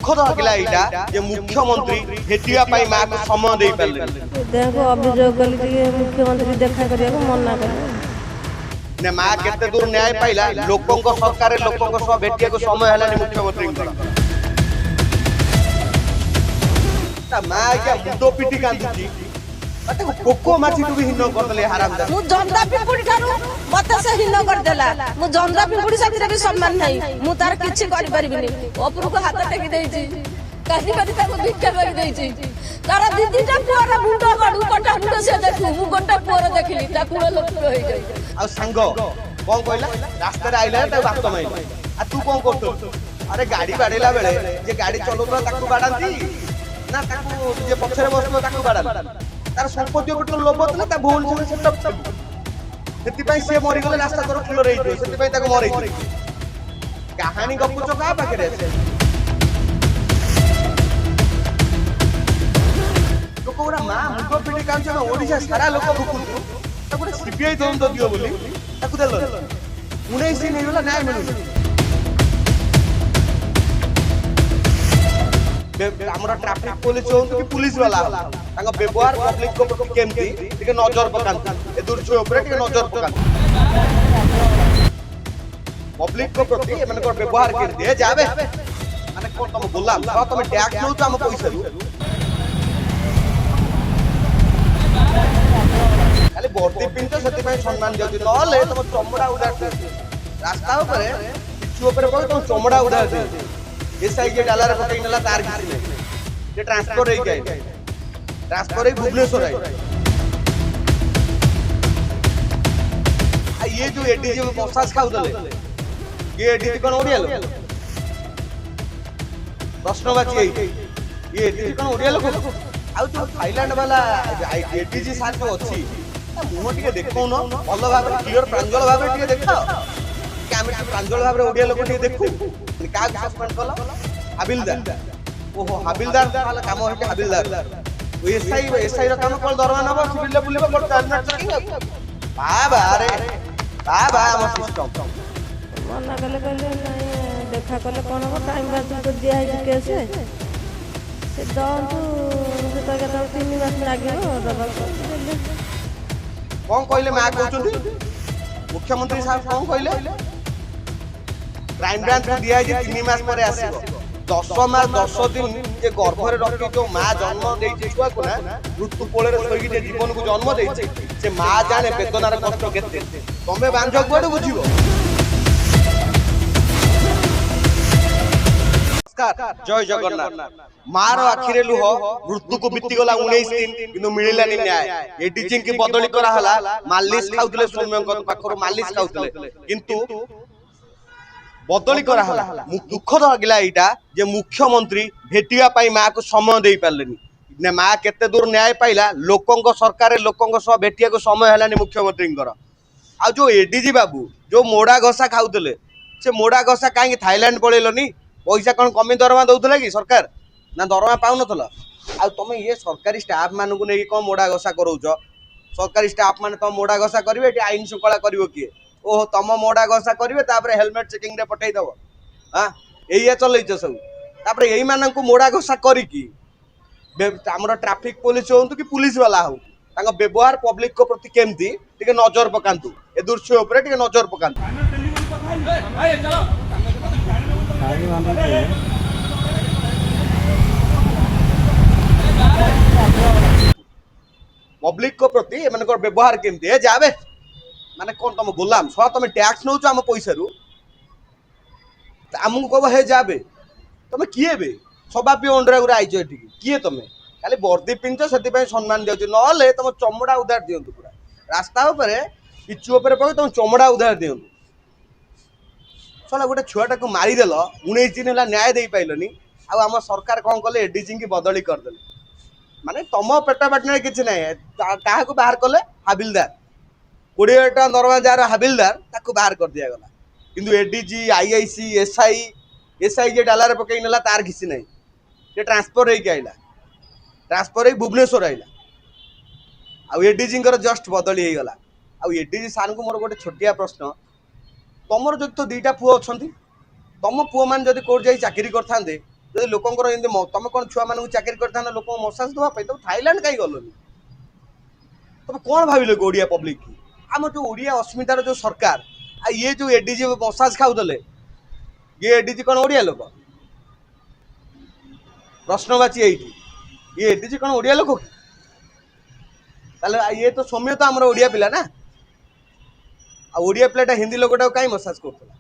ଦୁଃଖଦ ଲାଗିଲା ଏଇଟା ଯେ ମୁଖ୍ୟମନ୍ତ୍ରୀ ଭେଟିବା ପାଇଁ ମାକୁ ସମୟ ଦେଇ ପାରିଲେନି। ତାଙ୍କୁ ଅଭିଯୋଗ କଲି ଟିକେ ମୁଖ୍ୟମନ୍ତ୍ରୀ ଦେଖା କରିବାକୁ ମନା କଲେ। ନା ମା କେତେ ଦୂର ନ୍ୟାୟ ପାଇଲା ଲୋକଙ୍କ ସରକାର ଲୋକଙ୍କ ସହ ଭେଟିବାକୁ ସମୟ ହେଲାନି ମୁଖ୍ୟମନ୍ତ୍ରୀଙ୍କର। ତା ମା ଆଜ୍ଞା ମୁଣ୍ଡ ପିଟି କାନ୍ଦୁଛି ତାକୁ ପୋକ ମାଛିଠୁ ବି ହୀନ କରିଦେଲେ ହାରାମଦାଦା। ମୁଁ ଜନ୍ଦା ପିମ୍ପୁଡି ଠାରୁ ମତେ ସେ ହୀନ କରିଦେଲା। ମୁଁ ଜନ୍ଦା ପିମ୍ପୁଡି ସାଥିରେ ବି ସମ୍ମାନ ନାହିଁ। ମୁଁ ତାର କିଛି କରିପାରିବିନି। ଉପରକୁ ହାତ ଟେକି ଦେଇଛି କାହିଁ କରି ତାକୁ ଭିକ୍ଷା କରି ଦେଇଛି। ତାର ଦିଦିଟା ପୁଅର ମୁଣ୍ଡ ଗଡୁ କଟା ମୁଣ୍ଡ ସେ ଦେଖୁ ମୁଁ ଗୋଟେ ପୁଅର ଦେଖିଲି ତା କୁଳ ଲୋକ ହେଇଯାଇଛି। ଆଉ ସାଙ୍ଗ କଣ କହିଲା ରାସ୍ତାରେ ଆଇଲା ତାକୁ ବାଟ ମାଇଲା। ଆଉ ତୁ କଣ କରୁଛୁ? ଆରେ ଗାଡି ବାଡେଇଲା ବେଳେ ଯେ ଗାଡି ଚଲଉଥିଲା ତାକୁ ବାଡାନ୍ତି ନା ତାକୁ ଯେ ପଛରେ ବସିବ ତାକୁ ବାଡାନ୍ତି? ତାର ସମ୍ପତ୍ତି ଗୋଟେ ଲୋଭ ଥିଲା ତା ଭୁଲ ସେଟଅପ୍ ସେଥିପାଇଁ ସିଏ ମରିଗଲେ ରାସ୍ତା ତୋର କ୍ଲିୟର ହେଇଯିବ ସେଥିପାଇଁ ତାକୁ ମରେଇଛି। କାହାଣୀ ଗପୁଛ କାହା ପାଖରେ ଲୋକ ଗୁଡା ମା ମୁଣ୍ଡ ପିଟି କାନ୍ଦୁଛି ଆମେ ଓଡିଶା ସାରା ଲୋକ ଭୁକୁଛୁ ତାକୁ ଗୋଟେ ସିବିଆଇ ତଦନ୍ତ ଦିଅ ବୋଲି ତାକୁ ଦେଲ 19 ଦିନ ହେଇଗଲା ନ୍ୟାୟ ମିଳୁନି। ଆମର ଟ୍ରାଫିକ ପୋଲିସ ହୁଅନ୍ତୁ କି ପୁଲିସ ବାଲା ତାଙ୍କ ବ୍ୟବହାର ପବ୍ଲିକ ପ୍ରତି କେମିତି ଟିକେ ନଜର ପକାନ୍ତୁ ଏ ଦୃଶ୍ୟ ଉପରେ ଟିକେ ନଜର ପକାନ୍ତୁ। ପବ୍ଲିକ ପ୍ରତି ଏମାନଙ୍କର ବ୍ୟବହାର କେମିତି ଏ ଯାବେ ମାନେ କଣ ତମ ଗୋଲାମ ତମେ ଟ୍ୟାକ୍ସ ନଉଛ ଆମ ପଇସାରୁ ଖାଲି ବର୍ଦ୍ଦି ପିନ୍ଧ ସେଥିପାଇଁ ସମ୍ମାନ ଦିଅନ୍ତି ନହେଲେ ତମ ଚମଡା ଉଡାଡି ରାସ୍ତା ଉପରେ ପିଚୁ ଉପରେ ପକେଇ ତମ ଚମଡା ଉଡାଡି ଦିଅନ୍ତି। एसआई के डालर पकड़ नेला तार किसी ने ये ट्रांसफर रही गई ट्रांसफर रही भुवनेश्वर आई ये जो एडीजी में मसाज खाऊ दले ये एडीजी कौन ओडिया लो प्रश्नवाची है ये एडीजी कौन ओडिया लो आउ जो थाईलैंड वाला एडीजी साथ जो अच्छी मुह टिके देखो न भल भाव क्लियर प्रांजल भाव टिके देखो कैमरा प्रांजल भाव ओडिया लोक टिके देखू का सस्पेंड कल हाबिलदार ओहो हाबिलदार वाला काम है हाबिलदार एसआई रो काम कल दरवा नबो सिविल ले बुलिबो बड़ चार्जर चेकिंग बाबा रे बाबा हम सिस्टम मना कले कहले नहीं देखा कले कोन हो टाइम बात तो दिया है केस से दंतु से तो केता 3 मास लागियो दबा कोन कहले मा कहउचंती मुख्यमंत्री साहब कोन कहले क्राइम ब्रांच को दिया है 3 मास पर आसीबो 10 मास 10 दिन जे गर्भ रे रखी जो मां जन्म देई छुआ को ना मृत्यु कोले रे सोई जे जीवन को जन्म देई से मां जाने वेदनार कष्ट केते तमे बांझ कोड बुझिबो। नमस्कार जय जगन्नाथ मार आखिरे लुह मृत्यु को बीती गला 19 दिन किंतु मिलिलानी न्याय एडीजी की बदली करा हला मालिश खाउतले सौम्यंक पाखरो मालिश खाउतले किंतु बदली करा हला दुखद लगिला एटा जे मुख्यमंत्री भेटिया पाई मां को समय देई पारलेनी ने मां केते दूर न्याय पाइला लोकंक सरकार लोकंक सह भेटिया को समय हलानी मुख्यमंत्रींकर आ जो एडीजी बाबू जो मोड़ा घसा खाउतले से मोड़ा घसा काहे थाईलैंड पळेलोनी पैसा कौन कमी दरमा दौला कि सरकार ना दरमा पाऊन आ तुम ये सरकारी स्टाफ मानक नहीं कौन मोड़ा घसा करोच सरकारी स्टाफ मान तुम मोड़ा घसा करेंगे आईन श्रृंखला कर किए ओहो तुम मोड़ा घसा करेंगे हेलमेट चेकिंग रे पठेदब हाँ यही चलैच सब यही मानक मोड़ा घसा करी ट्राफिक पुलिस हो कि पुलिस वाला हो व्यवहार पब्लिक प्रति केमती टिके नजर पकांतु ए दृश्य उपरे टिके नजर पकांतु। पब्लिक को प्रति एमानकर व्यवहार केमती ए जाबे माने कोन तुम गुलाम सह तुम टैक्स नौच आम पैसा आमको कह हे जाबे तुम किए बे सभापी अंडरा गुरा आइज एठी किए तुम खाली वर्दी पिंच से सम्मान दियो नले तुम चमड़ा उधार दियंतु पूरा रास्ता ऊपर पिचु ऊपर पके तुम चमड़ा उधार दियंतु चला गोटे छुआटा को मारिदेल 19 दिन है न्याय दे पाइलनी आम सरकार कौन कले एडीजी की बदली करदे माने तुम पेट पाटना किसी ना क्या बाहर कले हाबिलदार 20 टका दरमा जार हाबिलदार ताकू बाहर कर दिया गला किंतु एडीजी आईआईसी एसआई जे डालर पकई नेला तार किसी ना ये ट्रांसफर होई आइला ट्रांसफर होई भुवनेश्वर आइला आ एडीजी जस्ट बदली हो गला आ एडीजी सार को मोर गोटे छोटिया प्रश्न तुमर जो तो 2टा पुओ अच्छा तुम पुओ मान जब कोर्ट जा चाकरी करते ଯଦି ଲୋକଙ୍କର ଏମିତି ତମେ କ'ଣ ଛୁଆମାନଙ୍କୁ ଚାକିରି କରିଥାନ୍ତ ଲୋକଙ୍କୁ ମସାଜ ଦେବା ପାଇଁ ତମେ ଥାଇଲାଣ୍ଡ କାହିଁ ଗଲନି? ତମେ କ'ଣ ଭାବିଲ କି ଓଡ଼ିଆ ପବ୍ଲିକ କି ଆମ ଯେଉଁ ଓଡ଼ିଆ ଅସ୍ମିତାର ଯେଉଁ ସରକାର ଆଉ ଇଏ ଯେଉଁ ଏଡିଜି ମସାଜ ଖାଉଥିଲେ ଇଏ ଏଡିଜି କ'ଣ ଓଡ଼ିଆ ଲୋକ? ପ୍ରଶ୍ନବାଚୀ ଏଇଠି ଇଏ ଏଡିଜି କ'ଣ ଓଡ଼ିଆ ଲୋକ କି? ତାହେଲେ ଇଏ ତ ସୌମ୍ୟ ତ ଆମର ଓଡ଼ିଆ ପିଲା ନା, ଆଉ ଓଡ଼ିଆ ପିଲାଟା ହିନ୍ଦୀ ଲୋକଟାକୁ କାହିଁ ମସାଜ କରୁଥିଲା?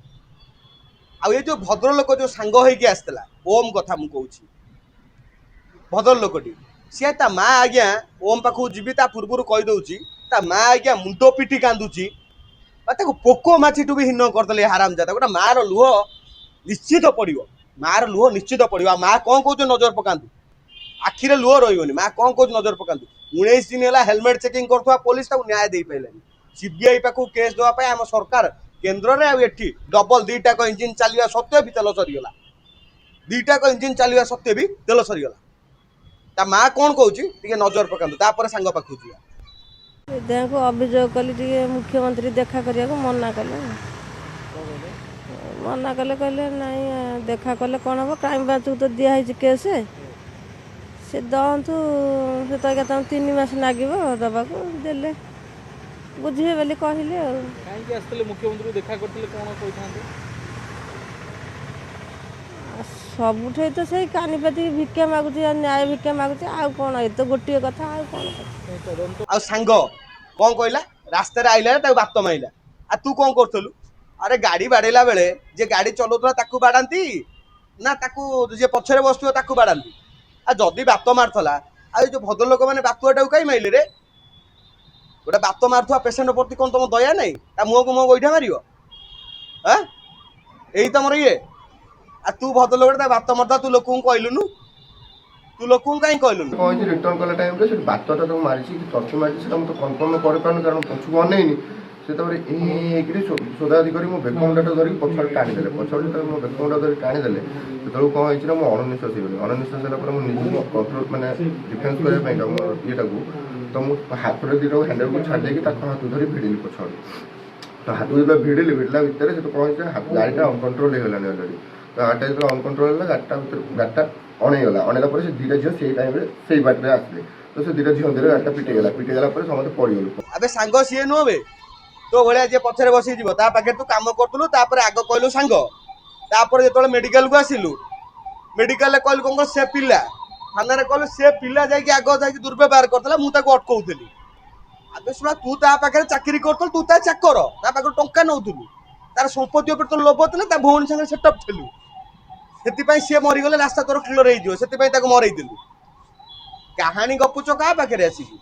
ଆଉ ଏ ଯେଉଁ ଭଦ୍ରଲୋକ ଯେଉଁ ସାଙ୍ଗ ହେଇକି ଆସିଥିଲା ଓମ୍ କଥା ମୁଁ କହୁଛି, ଭଦ୍ରଲୋକଟି ସିଏ ତା ମା ଆଜ୍ଞା ଓମ୍ ପାଖକୁ ଯିବି ତା ପୂର୍ବରୁ କହିଦେଉଛି ତା ମା ଆଜ୍ଞା ମୁଣ୍ଡ ପିଟି କାନ୍ଦୁଛି, ତାକୁ ପୋକ ମାଛିଠୁ ବି ହୀନ କରିଦେଲେ ହାରାମଜାଦା। ଗୋଟେ ମାର ଲୁହ ନିଶ୍ଚିତ ପଡ଼ିବ, ମାର ଲୁହ ନିଶ୍ଚିତ ପଡ଼ିବ। ଆଉ ମା କ'ଣ କହୁଛ ନଜର ପକାନ୍ତୁ, ଆଖିରେ ଲୁହ ରହିବନି। ମା କ'ଣ କହୁଛି ନଜର ପକାନ୍ତୁ। 19 ଦିନ ହେଲା ହେଲମେଟ୍ ଚେକିଂ କରୁଥିବା ପୋଲିସ ତାକୁ ନ୍ୟାୟ ଦେଇପାରିଲାନି। ସିବିଆଇ ପାଖକୁ କେସ୍ ଦେବା ପାଇଁ ଆମ ସରକାର କେନ୍ଦ୍ରରେ ଆଉ ଏଠି ଡବଲ ଦୁଇଟାକ ଇଞ୍ଜିନ୍ ଚାଲିବା ସତ୍ତ୍ୱେ ବି ତେଲ ସରିଗଲା, ଦୁଇଟାକ ଇଞ୍ଜିନ୍ ଚାଲିବା ସତ୍ତ୍ୱେ ବି ତେଲ ସରିଗଲା। ତା ମା କ'ଣ କହୁଛି ଟିକେ ନଜର ପକାନ୍ତୁ, ତାପରେ ସାଙ୍ଗ ପାଖକୁ ଯିବା। ଦେହକୁ ଅଭିଯୋଗ କଲି ଟିକେ ମୁଖ୍ୟମନ୍ତ୍ରୀ ଦେଖା କରିବାକୁ ମନା କଲେ କହିଲେ ନାଇଁ ଦେଖା କଲେ କ'ଣ ହେବ, କ୍ରାଇମ୍ ବ୍ରାଞ୍ଚକୁ ତ ଦିଆହେଇଛି କେସ୍, ସେ ଦଅନ୍ତୁ, ସେ ତ ଏକା ତାଙ୍କୁ 3 ମାସ ଲାଗିବ ଦେବାକୁ, ଦେଲେ ବୁଝିବେ ବୋଲି କହିଲେ। ଆଉ କାହିଁକି ଆସିଥିଲେ ମୁଖ୍ୟମନ୍ତ୍ରୀ ଦେଖା କରିଥିଲେ କ'ଣ କହିଥାନ୍ତେ? ସବୁଠାଇ ତ ସେଇ କାନିପାତି ଭିକ୍ଷା ମାଗୁଛି ଆଉ ନ୍ୟାୟ ଭିକ୍ଷା ମାଗୁଛି, ଆଉ କ'ଣ? ଏ ତ ଗୋଟିଏ କଥା, ଆଉ କ'ଣ କଥା? ଆଉ ସାଙ୍ଗ କ'ଣ କହିଲା? ରାସ୍ତାରେ ଆଇଲା ତାକୁ ବାତ ମାଇଲା। ଆଉ ତୁ କ'ଣ କରୁଥିଲୁ? ଆରେ ଗାଡ଼ି ବାଡ଼େଇଲା ବେଳେ ଯେ ଗାଡ଼ି ଚଲାଉଥିଲା ତାକୁ ବାଡ଼ାନ୍ତି ନା ତାକୁ ଯିଏ ପଛରେ ବସୁଥିବ ତାକୁ ବାଡ଼ାନ୍ତି? ଆଉ ଯଦି ବାତ ମାରୁଥିଲା ଆଉ ଏ ଯେଉଁ ଭଦ୍ରଲୋକମାନେ ବାତୁଆଟାକୁ କାହିଁ ମାଇଲେ ରେ? ଗୋଟେ ବାତ ମାରୁଥିବା ପେସେଣ୍ଟ ପ୍ରତି କ'ଣ ତମ ଦୟା ନାହିଁ? ତା ମୁହଁକୁ ମୁହଁ ଗୋଇଠା ମାରିବ? ଏଇ ତମର ଇଏ? ଆଉ ତୁ ଭଦ୍ରଲୋକଟା ତା ବାତ ମାରୁଥିବା ତୁ ଲୋକଙ୍କୁ କହିଲୁନୁ? ତୁ ଲୋକଙ୍କୁ କାହିଁ କହିଲୁନୁ? କହିଛି ରିଟର୍ନ କଲା ଟାଇମ୍ରେ ସେଠି ବାତଟା ତାକୁ ମାରିଛି କି ତର୍କି ମାରିଛି ସେଟା ମୁଁ ତ କନଫର୍ମ କରିପାରୁନି, କାରଣ ପଛକୁ ଅନେଇନି। ସେ ତାପରେ ହେଇକିରି ସୋଦାସୋଦି କରି ମୋ ବେକମୁଣ୍ଡାଟା ଧରିକି ପଛଆଡ଼େ ଟାଣିଦେଲେ। ପଛଆଡ଼େ ଯେତେବେଳେ ମୋ ବେକମୁଣ୍ଡା ଧରିକି ଟାଣିଦେଲେ ସେତେବେଳକୁ କ'ଣ ହେଇଛି ନା ମୁଁ ଅଣନିଶ୍ୱାସ ହେଇଗଲି। ଅଣନିଶ୍ୱାସ ହେଲା ପରେ ମୁଁ ନିଜକୁ କଣ୍ଟ୍ରୋଲ ମାନେ ଡିଫେନ୍ସ କରିବା ପାଇଁକା ମୋ ଇଏଟାକୁ ତ ମୁଁ ହାତରେ ଦୁଇଟାକୁ ହ୍ୟାଣ୍ଡେଲକୁ ଛାଡ଼ି ଦେଇକି ତାକୁ ହାତ ଧରି ଭିଡ଼ିଲି ପଛଆଡ଼େ। ତ ହାତ ଯେତେବେଳେ ଭିଡ଼ିଲା ଭିତରେ ସେ ତ କ'ଣ ହେଇଛି ଗାଡ଼ିଟା ଅନକଣ୍ଟ୍ରୋଲ ହେଇଗଲାଣି ଅଲରେଡ଼ି। ତ ଗାଡ଼ିଟା ଯେତେବେଳେ ଅନକଣ୍ଟ୍ରୋଲ ହେଲା ଗାଡ଼ିଟା ଅଣେଇଗଲା। ଅଣେଇଲା ପରେ ସେ ଦୁଇଟା ଝିଅ ସେଇ ଟାଇମ୍ରେ ସେଇ ବାଟରେ ଆସିଲେ। ତ ସେ ଦୁଇଟା ଝିଅ ଦେହରେ ଗାଡ଼ିଟା ପିଟିଗଲା ପରେ ସମସ୍ତେ ପଡ଼ିଗଲୁ। ଆବେ ସାଙ୍ଗ ସିଏ ନୁହଁ ବେ, ତୋ ଭଳିଆ ଯିଏ ପଛରେ ବସିକି ଯିବ ତା ପାଖରେ ତୁ କାମ କରୁଥିଲୁ, ତାପରେ ଆଗ କହିଲୁ ସାଙ୍ଗ, ତାପରେ ଯେତେବେଳେ ମେଡ଼ିକାଲକୁ ଆସିଲୁ ମେଡ଼ିକାଲରେ କହିଲୁ କ'ଣ ସେ ପିଲା, ଥାନାରେ କହିଲୁ ସେ ପିଲା ଯାଇକି ଆଗ ଯାଇକି ଦୁର୍ବ୍ୟବହାର କରିଥିଲା, ମୁଁ ତାକୁ ଅଟକଉଥିଲି। ଆବେ ଶୁଣା, ତୁ ତା ପାଖରେ ଚାକିରି କରୁଥିଲୁ, ତୁ ତା ଚାକର, ତା ପାଖରୁ ଟଙ୍କା ନେଉଥିଲୁ, ତାର ସମ୍ପତ୍ତି ଉପରେ ତୋର ଲୋଭ ଥିଲା, ତା ଭଉଣୀ ସାଙ୍ଗରେ ସେଟଅପ୍ ଥିଲୁ, ସେଥିପାଇଁ ସିଏ ମରିଗଲେ ରାସ୍ତା ତୋର କ୍ଲିୟର ହେଇଯିବ, ସେଥିପାଇଁ ତାକୁ ମରେଇଥିଲୁ। କାହାଣୀ ଗପୁଛ କାହା ପାଖରେ ଆସିକି?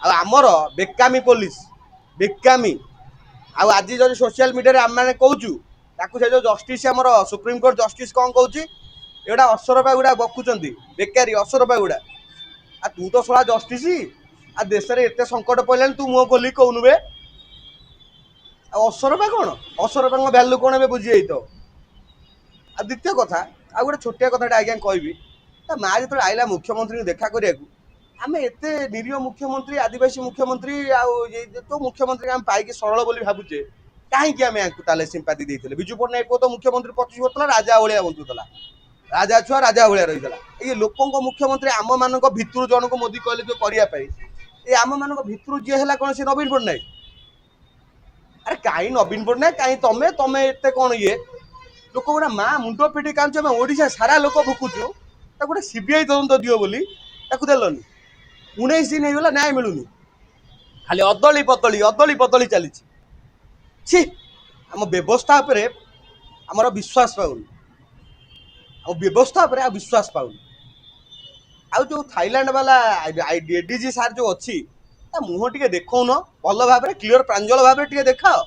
ଆଉ ଆମର ବେକାମି ପୋଲିସ ବେକାମି। ଆଉ ଆଜି ଯଦି ସୋସିଆଲ ମିଡ଼ିଆରେ ଆମେମାନେ କହୁଛୁ ତାକୁ ସେ ଯେଉଁ ଜଷ୍ଟିସ୍ ଆମର ସୁପ୍ରିମକୋର୍ଟ ଜଷ୍ଟିସ୍ କ'ଣ କହୁଛି, ଏଗୁଡ଼ା ଅସରପା ଗୁଡ଼ା ବକୁଛନ୍ତି, ବେକାରୀ ଅସରପା ଗୁଡ଼ା। ଆଉ ତୁ ତ ଶଳା ଜଷ୍ଟିସ୍, ଆଉ ଦେଶରେ ଏତେ ସଙ୍କଟ ପଡ଼ିଲାଣି ତୁ ମୁହଁ ଖୋଲିକି କହୁନୁ ବେ? ଆଉ ଅସରପା କ'ଣ? ଅସରପାଙ୍କ ଭ୍ୟାଲୁ କ'ଣ ଏବେ ବୁଝିଯାଇଥିବ। ଆଉ ଦ୍ୱିତୀୟ କଥା, ଆଉ ଗୋଟେ ଛୋଟିଆ କଥାଟା ଆଜ୍ଞା କହିବି, ତା ମା ଯେତେବେଳେ ଆଇଲା ମୁଖ୍ୟମନ୍ତ୍ରୀଙ୍କୁ ଦେଖା କରିବାକୁ, ଆମେ ଏତେ ନିରୀହ ମୁଖ୍ୟମନ୍ତ୍ରୀ, ଆଦିବାସୀ ମୁଖ୍ୟମନ୍ତ୍ରୀ, ଆଉ ଯେଉଁ ମୁଖ୍ୟମନ୍ତ୍ରୀ ଆମେ ପାଇକି ସରଳ ବୋଲି ଭାବୁଛେ, କାହିଁକି ଆମେ ୟାଙ୍କୁ ତାହେଲେ ସିମ୍ପାତି ଦେଇଥିଲେ? ବିଜୁ ପଟ୍ଟନାୟକ ତ ମୁଖ୍ୟମନ୍ତ୍ରୀ 25 ବର୍ଷ ହେଲା ରାଜା ଭଳିଆ ବଞ୍ଚୁଥିଲା, ରାଜା ଛୁଆ ରାଜା ଭଳିଆ ରହିଥିଲା। ଏଇ ଲୋକଙ୍କ ମୁଖ୍ୟମନ୍ତ୍ରୀ ଆମମାନଙ୍କ ଭିତରୁ ଜଣକୁ ମୋଦି କହିଲେ ଯେଉଁ କରିବା ପାଇଁ, ଏ ଆମମାନଙ୍କ ଭିତରୁ ଯିଏ ହେଲା କ'ଣ ସେ ନବୀନ ପଟ୍ଟନାୟକ? ଆରେ କାହିଁ ନବୀନ ପଟ୍ଟନାୟକ, କାହିଁ ତମେ ଏତେ କ'ଣ ଇଏ? ଲୋକ ଗୁଡ଼ା ମା ମୁଣ୍ଡ ପିଟି କାନ୍ଦୁଛୁ, ଆମେ ଓଡ଼ିଶା ସାରା ଲୋକ ଭୁକୁଛୁ, ତାକୁ ଗୋଟେ ସିବିଆଇ ତଦନ୍ତ ଦିଅ ବୋଲି ତାକୁ ଦେଲନି। 19 ଦିନ ହେଇଗଲା ନ୍ୟାୟ ମିଳୁନି, ଖାଲି ଅଦଳି ବଦଳି ଚାଲିଛି। ଛି, ଆମ ବ୍ୟବସ୍ଥା ଉପରେ ଆମର ବିଶ୍ୱାସ ପାଉନି, ଆମ ବ୍ୟବସ୍ଥା ଉପରେ ଆଉ ବିଶ୍ୱାସ ପାଉନି। ଆଉ ଯେଉଁ ଥାଇଲାଣ୍ଡ ବାଲା ଏଡିଜି ସାର୍ ଯେଉଁ ଅଛି, ତା ମୁହଁ ଟିକେ ଦେଖଉନ ଭଲ ଭାବରେ, କ୍ଲିୟର ପ୍ରାଞ୍ଜଳ ଭାବରେ ଟିକେ ଦେଖାଅ,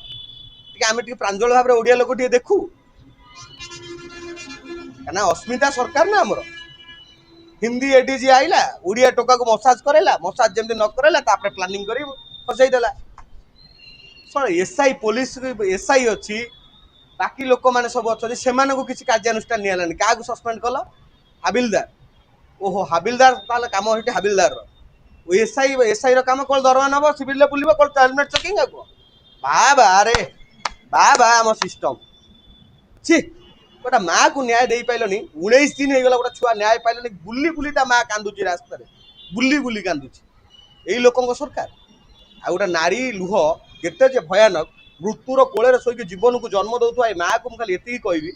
ଟିକେ ଆମେ ଟିକେ ପ୍ରାଞ୍ଜଳ ଭାବରେ ଓଡ଼ିଆ ଲୋକ ଟିକେ ଦେଖୁ। କାହିଁକିନା ଅସ୍ମିତା ସରକାର ନା ଆମର, ହିନ୍ଦୀ ଏଡିଜି ଆଇଲା, ଓଡ଼ିଆ ଟୋକାକୁ ମସାଜ କରାଇଲା, ମସାଜ ଯେମିତି ନ କରାଇଲା ତାପରେ ପ୍ଲାନିଂ କରି ଫସାଇ ଦେଲା। ଶୁଣ, ଏସ୍ଆଇ ପୋଲିସ ଏସ୍ଆଇ ଅଛି, ବାକି ଲୋକମାନେ ସବୁ ଅଛନ୍ତି, ସେମାନଙ୍କୁ କିଛି କାର୍ଯ୍ୟାନୁଷ୍ଠାନ ନିଆହେଲାନି। କାହାକୁ ସସ୍ପେଣ୍ଡ କଲ? ହାବିଲଦାର। ଓହୋ, ହାବିଲଦାର ତାହେଲେ କାମ ସେଠି ହାବିଲଦାରର। ଏସ୍ଆଇର କାମ କ'ଣ ଦରମା ନେବ, ସିଭିଲରେ ବୁଲିବ, କ'ଣ ହେଲମେଟ୍ ଚେକିଂ? ଆଉ କ'ଣ ବା ଆମ ସିଷ୍ଟମ। ଛି। गोटे माँ को न्याय दे पाइलनि 19 दिन हो गला गोटे छुआ न्याय पाइलनि बुली बुली ता माँ कांदुची रास्ता रे बुली बुली कांदुची एई लोकंक सरकार आ गोटे नारी लुह केते जे भयानक मृत्युर कोଳରେ ଶୋଇକି ଜୀବନକୁ ଜନ୍ମ ଦଉଥିବା ଏ ମାଆକୁ ମୁଁ ଖାଲି ଏତିକି କହିବି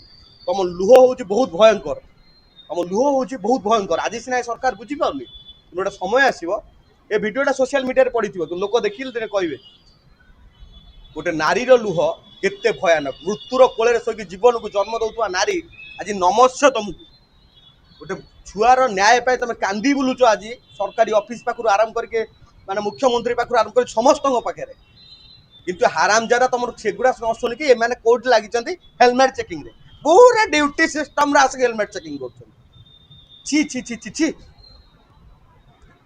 ତମ ଲୁହ ହେଉଛି ବହୁତ ଭୟଙ୍କର ତମ ଲୁହ ହେଉଛି ବହୁତ ଭୟଙ୍କର ଆଜି ସିନା ଏ ସରକାର ବୁଝିପାରୁନି କିନ୍ତୁ ଗୋଟେ ସମୟ ଆସିବ ଏ ଭିଡ଼ିଓଟା ସୋସିଆଲ ମିଡ଼ିଆରେ ପଡ଼ିଥିବ ଲୋକ ଦେଖିଲେ ଦିନେ କହିବେ ଗୋଟେ ନାରୀର ଲୁହ କେତେ ଭୟାନକ ମୃତ୍ୟୁର କୋଳରେ ଶୋଇକି ଜୀବନକୁ ଜନ୍ମ ଦଉଥିବା ନାରୀ ଆଜି ନମସ୍ୟ ତମକୁ ଗୋଟେ ଛୁଆର ନ୍ୟାୟ ପାଇଁ ତମେ କାନ୍ଦି ବୁଲୁଛ ଆଜି ସରକାରୀ ଅଫିସ ପାଖରୁ ଆରମ୍ଭ କରିକି ମାନେ ମୁଖ୍ୟମନ୍ତ୍ରୀ ପାଖରୁ ଆରମ୍ଭ କରି ସମସ୍ତଙ୍କ ପାଖରେ किंतु हरामजादा तुम सेगुड़ा न शुणिकी एमाने कोर्ट लगी हेलमेट चेकिंग रे पूरा ड्यूटी सिस्टम रे आसिक हेलमेट चेकिंग कर छि छि छि छि छि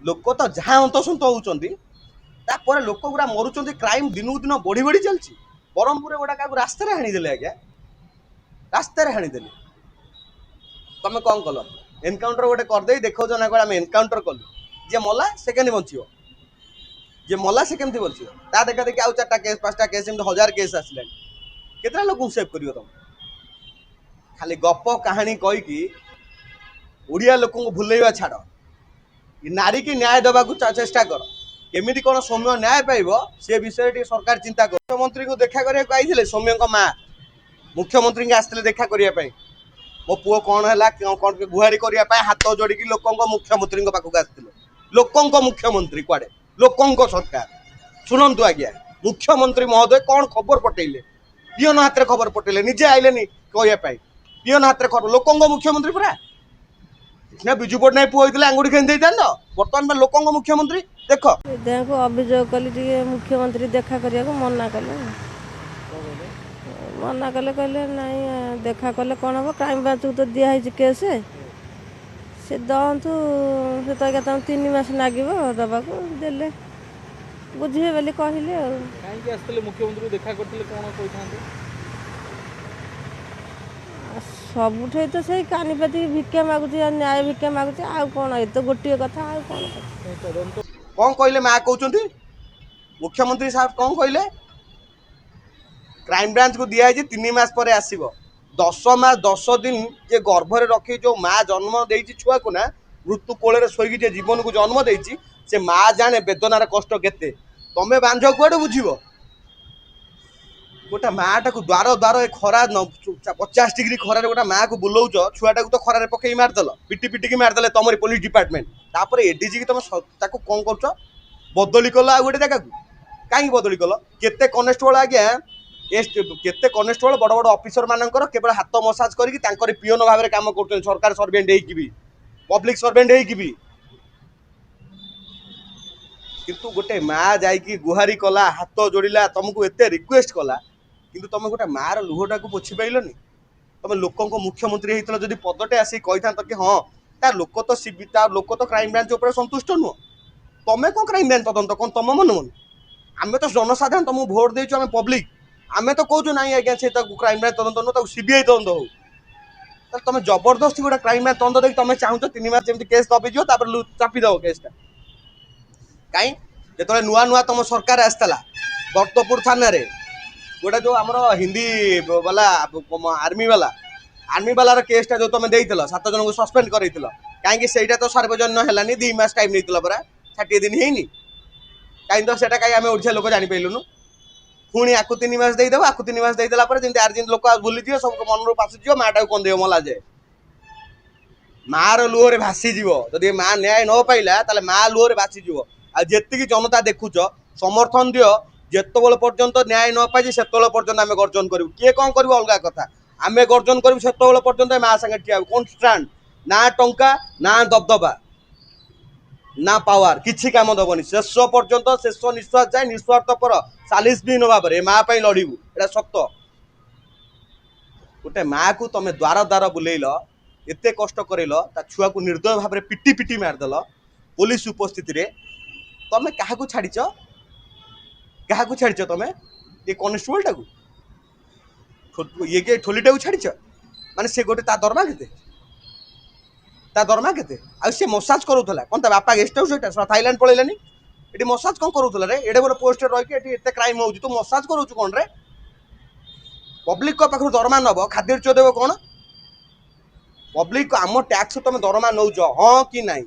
लोक तो जहाँ अंतसंत होउचंदी तापर लोक गुरा मरुचंदी क्राइम दिनू दिन बढ़ी बढ़ी चलची ब्रह्मपुर गोटा क्या रास्ता हाणी देले आज्ञा रास्ता हाणी देले तुम कौन कल एनकाउंटर गोटे करदे देखो ना आम एनकाउंटर कलु जे मला से केन बचियो जे मला से केमती बोलছি ता देखा देखि आउ 4टा केस 5टा केस एम 1000 केस आसले केतरा लोक सेव करियो तुम खाली गप कहानी कहि कि ओडिया लोक को भुलैवा छाड़ ई नारी की न्याय देबा को चेष्टा कर केमिति कोन सौम्य न्याय पाइबो से विषय टी सरकार चिंता कर मुख्यमंत्री को देखा करिया को आइथिले सौम्य को मां मुख्यमंत्री के आस्ते देखा करिया पई मो पुओ कोन हला कोन के गुहारी करिया पई हाथ जोड़ी कि लोकंक मुख्यमंत्री को पाखु आस्थिले लोकंक मुख्यमंत्री क्वाडे लोकंक सरकार शुणु आज्ञा मुख्यमंत्री महोदय कौन खबर पटेले पीएन हाथ में खबर पटेले निजे आइले कहवाई पीएन हाथ में खबर लोकंक मुख्यमंत्री पूरा ना विजु पट्टनायक पुआ होता आंगुठी खेल बर्तमान लोकंक मुख्यमंत्री देख को अभियोग कली टे मुख्यमंत्री देखा करने को मना कले मना कले कहले नाई देखा कले कौन हम क्राइम ब्रांच को तो दिखाई केस से दंतु से तो क्या 3 मास लगे दबा को देले बुझे बोली कहले कहीं आसते मुख्यमंत्री देखा करते कौन कही सबुठे तो से कानीपाती भिक्षा मागुची न्याय भिक्षा मागुची आ कौन ये तो गोटे कथा आ कौन कहले माँ कहते मुख्यमंत्री साहब कौन कहले क्राइम ब्रांच को दिखाई 3 मास पर आसब 10 मास 10 दिन जे गर्भरे रखी जो माँ जन्म देती छुआ को ना मृत्यु कोଳରେ शोक जे जीवन को जन्म देती से माँ जाने वेदनार कष्ट केते तमें बांझ कौटे बुझब गोटे माँटा को द्वार द्वार खरा 50 डिग्री खरार गोटे माँ को बुलाऊच छुआटा को तो खरार पकई मारदेल पिटी पिटिकी मारदेले तुम पुलिस डिपार्टमेंट तापर एडीजी की तुम कौन कर बदली कल आ गोटे जगह कहीं बदली कल केते कनेस्टेबल आज्ञा केते कनेस्टेबल बड़ बड़ ऑफिसर मानकर केवल हाथ मसाज करके पीओन भाव में काम कर सरकार सर्वेंट हो पब्लिक सर्वेंट हो किंतु गोटे माँ जाइकी गुहारी कला हाथ जोड़िला तुमको एत रिक्वेस्ट कला किंतु तुम गोटे मार लुहटा को पोछि पाइलनि तुम लोक मुख्यमंत्री होता जदि पदटे आसिक कही था कि हाँ तार लोक तो क्राइम ब्रांच उपर संतुष्ट नुह तुम्हें कौन क्राइम ब्रांच तदंत कौन तुम मन मन आम तो जनसाधारण तुमको भोट देचु आम पब्लिक आम तो कहूँ ना आज्ञा से क्राइम ब्रांच तदंत नुह सीबीआई तदंत हो तुम जबरदस्ती गोटे क्राइम ब्रांच तदंत देखिए तुम चाहूच 3 मास जमी केस दबिज चापी दब केसटा कहीं जो नुआ नुआ तुम सरकार आसला बर्तपुर थाना गोटे जो आम हिंदी वाला आर्मी वाला केसटा जो तुम देल 7 जन को सस्पेंड कर कहीं से तो सार्वजन्य है 2 मास टाइम नहीं परा 60 दिन है कहीं तो सेटा कहीं आम ओडिशा लोक जापारूनु पुणी आपको 3 मास देदेव आपको 3 मास देदेला जमी आर लोक बुली सब मन रू पासीज माटा को कंदे मला जाए मार लुहरे भासीज जदि माँ न्याय न पाइला ताले माँ लुहरे भासीज आती जनता देखुच समर्थन दियो जिते पर्यंत न्याय न पाई से पर्यंत आम गर्जन करूँ किए कौन कर अलग कथा आम गर्जन करूँ से पर्यंत माँ सागे ठिया कन्स्टांट ना टंका ना दबदबा ना पावर किसी काम दबनी शेष पर्यंत शेष निश्वास जाए निस्वार्थ पर 40 भी भाव में माँ लड़ू एटा सत गोटे माँ को तुम द्वार द्वार बुलेल एत कष्ट करल छुआ को निर्दय भाव में पिटी पिटी मारदेल पुलिस उपस्थित तुम क्या छाड़ क्या छाड़ तुम ये कनेस्टेबलटा को ये ठोलीटा को छाड़ माने से गोटे दरमा के सी मसाज करूला कौन बापा गेस्ट हाउस यहाँ थाईलैंड पलैलानी ये मसाज कौन करूला रे एडे बड़ पोस्ट रही क्राइम हो मसाज करूँ कौन रे पब्लिक पाखु दरमा नब खाद्य देव कौन पब्लिक आम टैक्स तुम दरमा नौ हाँ कि नहीं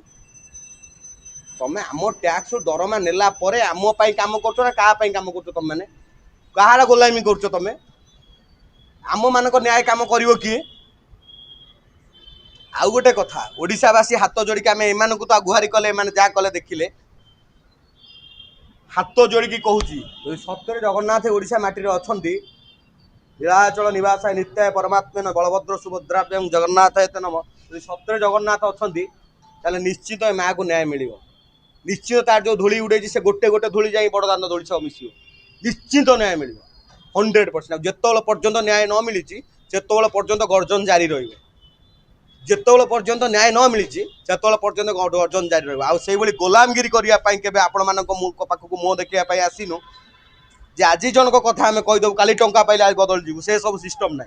तुम आम टैक्स दरमा नेला परे आम काम कर क्या काम कर तुम मैंने कहार गोलामी कर तुम आम मानक न्याय काम कर किए आउ गोटे कथा ओडिशावासी हाथ जोड़िक आम एम तो गुहारी कले जहाँ कले देखिले हाथ जोड़िकी कहूँ सत्य जगन्नाथ ओडिशा माटी अच्छा नीलाचल निवास नित्य परमात्मेन बलभद्र सुभद्राभ्यं जगन्नाथ एत नम सत्य जगन्नाथ अच्छा निश्चित माँ को न्याय मिल निश्चित तार जो धूली उड़े से गोटे गोटे धूली जा बड़दान धूली सब मिस निश्चित न्याय मिल 100% जिते पर्यंत न्याय न मिली से पर्यंत गर्जन जारी रही जिते पर्यंत न्याय न मिली से पर्यंत गर्जन जारी रही आई गोलामगिरी करने के आपण मान पाखक मुह देखा आसीनु जे आज जनक कथा आम कहीदेव काली टंका पाइले आज बदल जीव से सब सिस्टम ना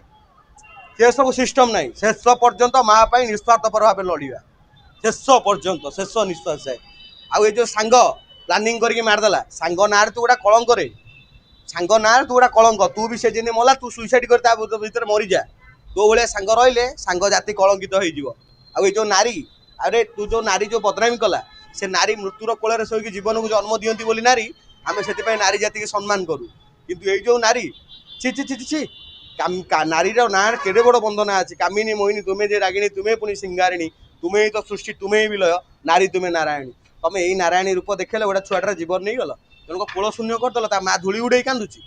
से सब सिस्टम ना शेष पर्यंत माँ निस्वार्थपर भाव लड़वा शेष पर्यंत शेष निश्वास जाए आउ जो सांग प्लानिंग करके मारदेला सांग ना तू गोटा कलंक रे सांग ना तू गोटा कलंक तू भी से दिन मला तू सुइसाइड कर भीतर मरीजा तो भाया सांग रही सांग जाति कलंकित हो जो नारी अरे तू जो नारी जो बदनामी कला से नारी मृत्युर कोल शोक जीवन को जन्म दियंती बोली नारी आम से नारी जाति की सम्मान करूँ किंतु ये जो नारी छि छि छि छि नारीर ना केड़े बड़ बंदना अच्छी कामिनी मोहिनी तुम्हें जे रागिणी तुम्हें पुणी सिंगारिणी तुम्हें ही तो सृष्टि तुम्हें ही विलय नारी तुम्हें नारायणी तुम यही नारायणी रूप देखे गोटे छुआटार जीवन नहीं गल जनक कोल शून्य करदेल ता माँ धूली उड़े कांदुची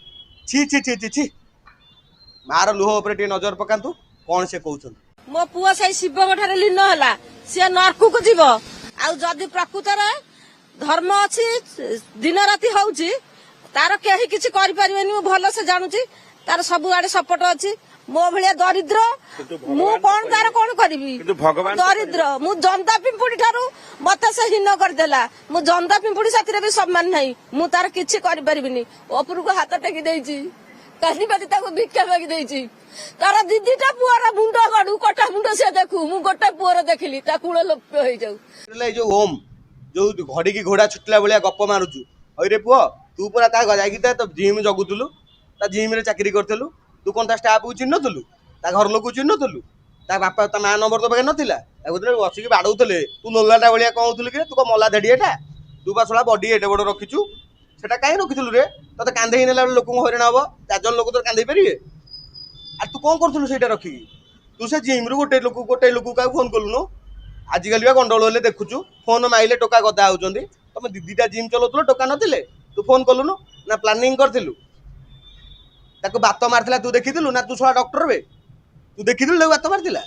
छि छि छि छि छि मार लुह उपर टे नजर पकातु कौन से कहते मो पुआ से शिव ठारे लीन है सी नरकू को जीव आउ जदि प्रकृत धर्म अच्छी दिन राति होउची तार कहीं किसी करें भल से जानूची तार सब आड़े सपोर्ट अच्छी मो भाया दरिद्र मु कौन तार कौन करी दरिद्र मु जनता पिंपुड़ी ठारू मत से हीन करदेला मु जनता पिंपुड़ी साथी भी सम्मान नहीं मु तार किसी करें उपरू को हाथ टेकी देची काली बाती भिक्षा मागी देची तार दीदीटा पुआर मुंड गड़ू कटा मुंड से देखू मु गोटे पुअर देखिली ता कूल लोप हो जाऊ जो ओम जो घड़ी की घोड़ा छुटला भाया गप मारुचु अरे पुओ तू पूरा जाकि तो जिम जगुलु जिम रे चाकरी करथलु तू कौन स्टाफ को चिन्हलु घर लोक चिन्हलु बापा ता माँ नंबर तो पाखे नाला बसिक बाड़ौले तू नोलाटा भाया कहूलु कि तू मला धेड़िएटा तू बा छड़ा बडी एटे बड़ रखीचु सेटा कहीं रखीलु रे ते कांधे नेला लोक हईराण हम 4 जन लोक तो कांधे पारे आ तू कौन करूँ से रखिकी तू से जिम रु गोटे लोक क्या फोन कलुनु आजिकल भी गंडगोल हेल्ले देखुचु फोन माइले टोका गदा होती तुम दीदीटा जिम चलाऊ टोका नथिले तू फोन कलुनु ना प्लानिंग करथिलु ताको बात मारथिला तू देखिथिलु ना तू छड़ा डॉक्टर बे तू देखिथिलु बात मारथिला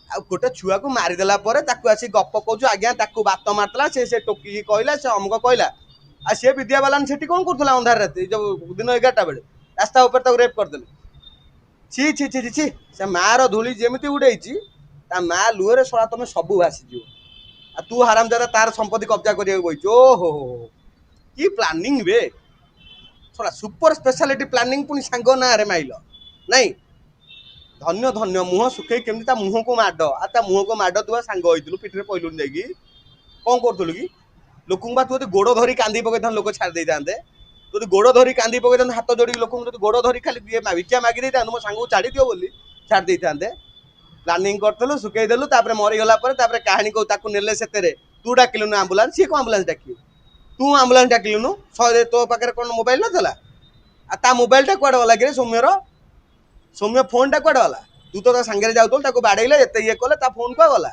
आ गोटे छुआ को मारिदेला परे ताको आसी गप कहूँ आज्ञा ताको बात मारथिला से टोकी कहला से अमुक कहला आ सी विद्या बालान सेठी कौन करथुला अंधार राति जो दिन 11टा बेले रास्ता ऊपर ताको रेप करदेले छि छि छि छि से मार धूली जेमिति उड़ेची ता माँ लुहरे सड़ा तुम सबू भासीज आ तू हरामजादा तार संपत्ति कब्जा करिया बहिच ओहो कि प्लानिंग बे सड़ा सुपर स्पेशलिटी प्लानिंग पुणी सांग ना रे माइल नहीं धन्य धन्य मुह सुखे केमती ता मुह को माड आ ता मुह को माड तू सांग होइतलु पिठरे पइलुन जाइकी कौन करथलु कि लोक तू गोड़ धरी कांदी पकई लोक छाड़ दे था तू गोड़ धरी कांदी पकई हाथ जोड़ी लोक गोड़ धरी खाली भिक्षा मागी दे मो सांग को छाड़ी दियो बोली छाड़ दे था प्लानिंग करथलु सुकईदेलु तापर मरीगला कहानी को ताकू नेले सेतेरे तू डाकिलुनु आम्बुलांस सी को आम्बुलांस डाकिलु तू आम्बुलांस डाकिलुनु सहे तो पाखे कौन मोबाइल नथला आ ता मोबाइलटा कुआडे गला कि सौम्य फोनटा कुआडे गला तू तो सांगे जाऊल ताको बाड़ेइले एते ये कले ता फोन को गला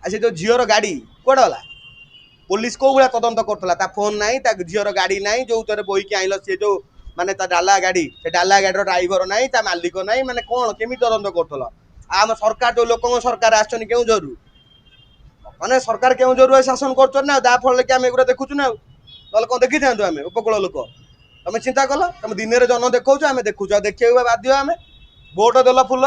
आ से जो झीवर गाड़ी कुआडे गला पुलिस को भाया तदंत करथला ता फोन नाही ता झीवर गाड़ी नाही जो तोरे बोई के आइल से जो माने ता डाला गाड़ी से डाला गाड़ी ड्राइवर नाही ता मालिक नाही माने कोन केमी तदंत करथला आम सरकार जो लोक सरकार आसछन केउ जरू माने सरकार केउ जरू शासन करछन ना दा फल के हम एगुरा देखुछु ना तले कोन देखि थांतु हम उपकूल लोक तुम चिंता कल तुम दिन रे जन देखौ आम देखुछु देखिए बाध्य आम भोट देल फुल